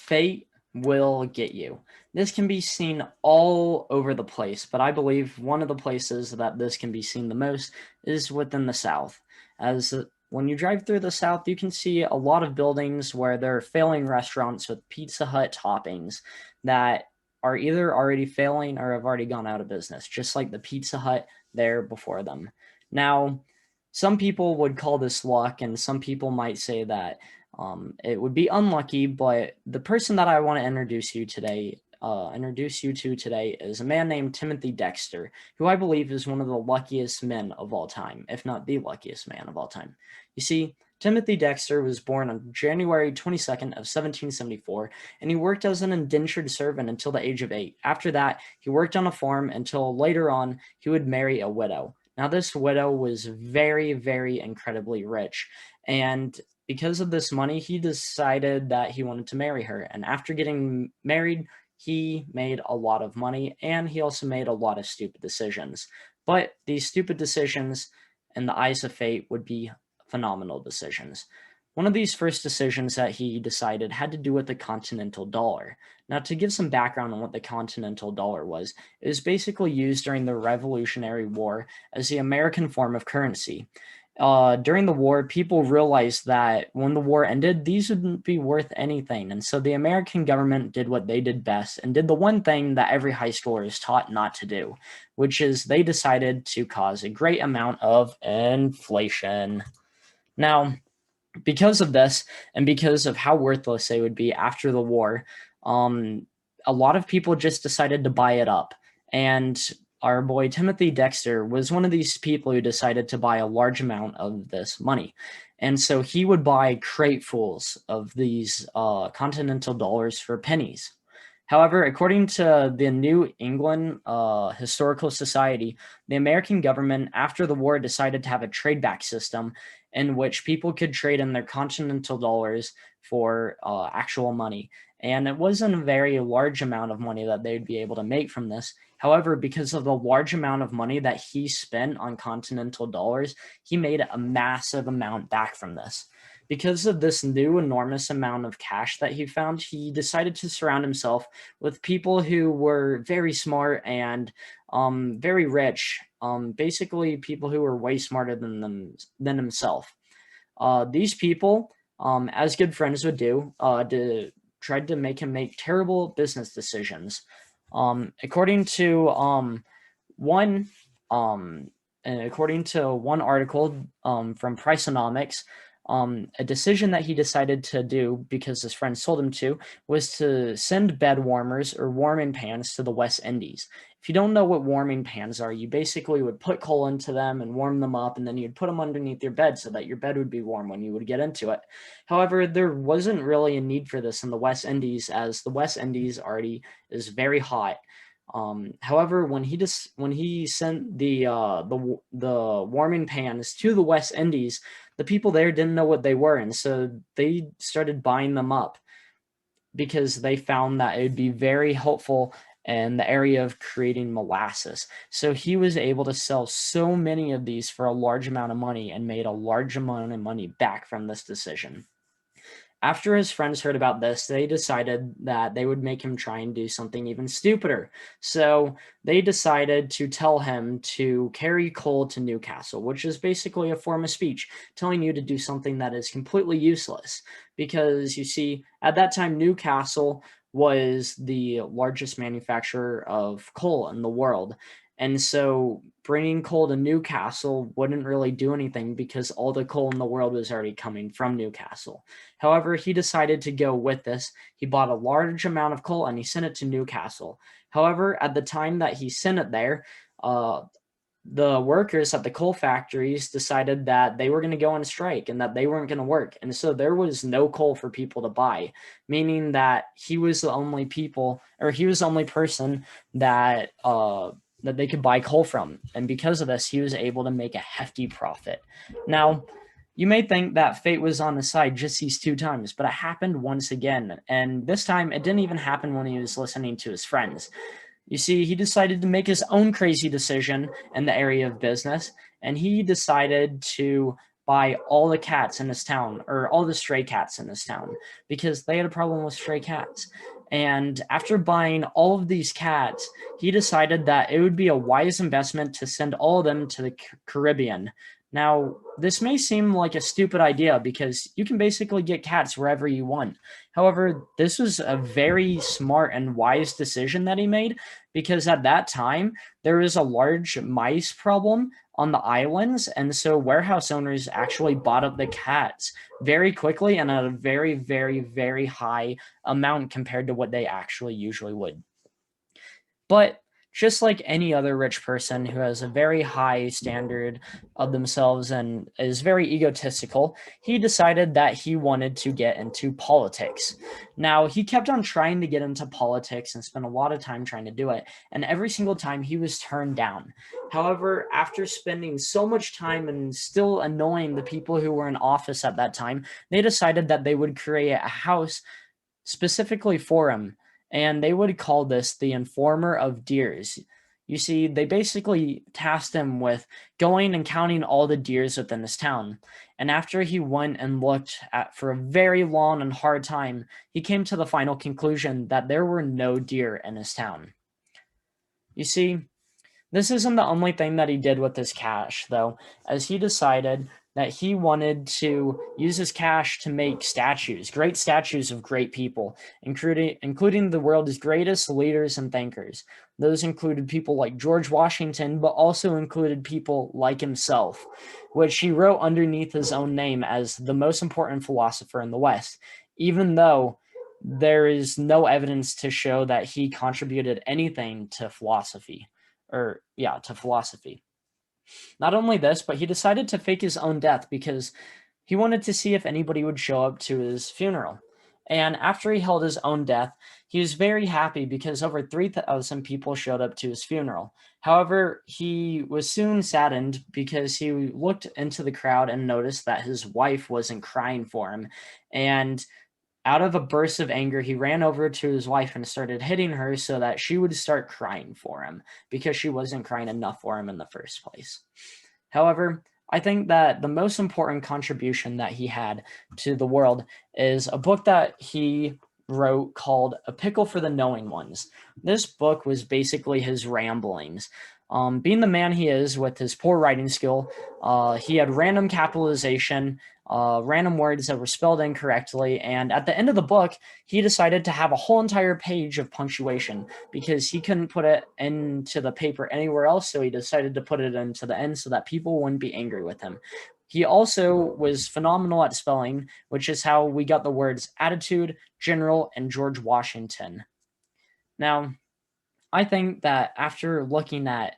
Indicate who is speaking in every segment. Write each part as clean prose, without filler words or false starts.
Speaker 1: fate will get you. This can be seen all over the place, but I believe one of the places that this can be seen the most is within the South. As when you drive through the South, you can see a lot of buildings where there are failing restaurants with Pizza Hut toppings that are either already failing or have already gone out of business, just like the Pizza Hut there before them. Now, some people would call this luck, and some people might say that it would be unlucky, but the person that I want to introduce you to today is a man named Timothy Dexter, who I believe is one of the luckiest men of all time, if not the luckiest man of all time. You see, Timothy Dexter was born on January 22nd of 1774, and he worked as an indentured servant until the age of 8. After that, he worked on a farm until later on he would marry a widow. Now, this widow was very, very incredibly rich, and because of this money, he decided that he wanted to marry her. And after getting married, he made a lot of money, and he also made a lot of stupid decisions. But these stupid decisions, in the eyes of fate, would be phenomenal decisions. One of these first decisions that he decided had to do with the Continental Dollar. Now, to give some background on what the Continental Dollar was, it was basically used during the Revolutionary War as the American form of currency. During the war, people realized that when the war ended, these wouldn't be worth anything. And so the American government did what they did best and did the one thing that every high schooler is taught not to do, which is they decided to cause a great amount of inflation. Now, because of this and because of how worthless they would be after the war, a lot of people just decided to buy it up. And our boy Timothy Dexter was one of these people who decided to buy a large amount of this money. And so he would buy cratefuls of these Continental dollars for pennies. However, according to the New England Historical Society, the American government, after the war, decided to have a trade back system in which people could trade in their Continental dollars for actual money. And it wasn't a very large amount of money that they'd be able to make from this. However, because of the large amount of money that he spent on Continental dollars, he made a massive amount back from this. Because of this new enormous amount of cash that he found, he decided to surround himself with people who were very smart and very rich, basically people who were way smarter than himself. These people, as good friends would do, tried to make him make terrible business decisions. According to one article from Priceonomics, a decision that he decided to do because his friends told him to was to send bed warmers or warming pans to the West Indies. If you don't know what warming pans are, you basically would put coal into them and warm them up, and then you'd put them underneath your bed so that your bed would be warm when you would get into it. However, there wasn't really a need for this in the West Indies, as the West Indies already is very hot. However, when he sent the warming pans to the West Indies, the people there didn't know what they were, and so they started buying them up because they found that it would be very helpful in the area of creating molasses. So he was able to sell so many of these for a large amount of money and made a large amount of money back from this decision. After his friends heard about this, they decided that they would make him try and do something even stupider. So they decided to tell him to carry coal to Newcastle, which is basically a form of speech, telling you to do something that is completely useless. Because you see, at that time, Newcastle was the largest manufacturer of coal in the world. And so bringing coal to Newcastle wouldn't really do anything because all the coal in the world was already coming from Newcastle. However, he decided to go with this. He bought a large amount of coal and he sent it to Newcastle. However, at the time that he sent it there, the workers at the coal factories decided that they were going to go on strike and that they weren't going to work. And so there was no coal for people to buy, meaning that he was the only person that that they could buy coal from. And because of this, he was able to make a hefty profit. Now, you may think that fate was on his side just these two times, but it happened once again. And this time, it didn't even happen when he was listening to his friends. You see, he decided to make his own crazy decision in the area of business, and he decided to buy all the cats in this town, or all the stray cats in this town, because they had a problem with stray cats. And after buying all of these cats, he decided that it would be a wise investment to send all of them to the Caribbean. Now, this may seem like a stupid idea because you can basically get cats wherever you want. However, this was a very smart and wise decision that he made, because at that time, there was a large mice problem on the islands, and so warehouse owners actually bought up the cats very quickly and at a very, very, very high amount compared to what they actually usually would. But just like any other rich person who has a very high standard of themselves and is very egotistical, he decided that he wanted to get into politics. Now, he kept on trying to get into politics and spent a lot of time trying to do it, and every single time he was turned down. However, after spending so much time and still annoying the people who were in office at that time, they decided that they would create a house specifically for him, and they would call this the Informer of Deers. You see, they basically tasked him with going and counting all the deers within this town. And after he went and looked at for a very long and hard time, he came to the final conclusion that there were no deer in his town. You see, this isn't the only thing that he did with his cash, though, as he decided that he wanted to use his cash to make statues, great statues of great people, including the world's greatest leaders and thinkers. Those included people like George Washington, but also included people like himself, which he wrote underneath his own name as the most important philosopher in the West, even though there is no evidence to show that he contributed anything to philosophy. To philosophy. Not only this, but he decided to fake his own death because he wanted to see if anybody would show up to his funeral. And after he held his own death, he was very happy because over 3,000 people showed up to his funeral. However, he was soon saddened because he looked into the crowd and noticed that his wife wasn't crying for him. And out of a burst of anger, he ran over to his wife and started hitting her so that she would start crying for him because she wasn't crying enough for him in the first place. However, I think that the most important contribution that he had to the world is a book that he wrote called A Pickle for the Knowing Ones. This book was basically his ramblings. Being the man he is with his poor writing skill, he had random capitalization, random words that were spelled incorrectly, and at the end of the book, he decided to have a whole entire page of punctuation because he couldn't put it into the paper anywhere else, so he decided to put it into the end so that people wouldn't be angry with him. He also was phenomenal at spelling, which is how we got the words attitude, general, and George Washington. Now, I think that after looking at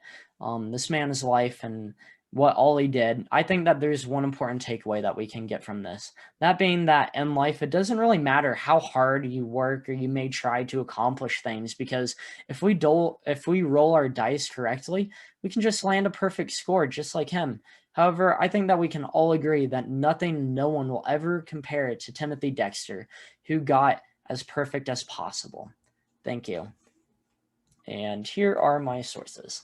Speaker 1: this man's life and what all he did, I think that there's one important takeaway that we can get from this. That being that in life, it doesn't really matter how hard you work or you may try to accomplish things, because if we roll our dice correctly, we can just land a perfect score just like him. However, I think that we can all agree that no one will ever compare it to Timothy Dexter, who got as perfect as possible. Thank you. And here are my sources.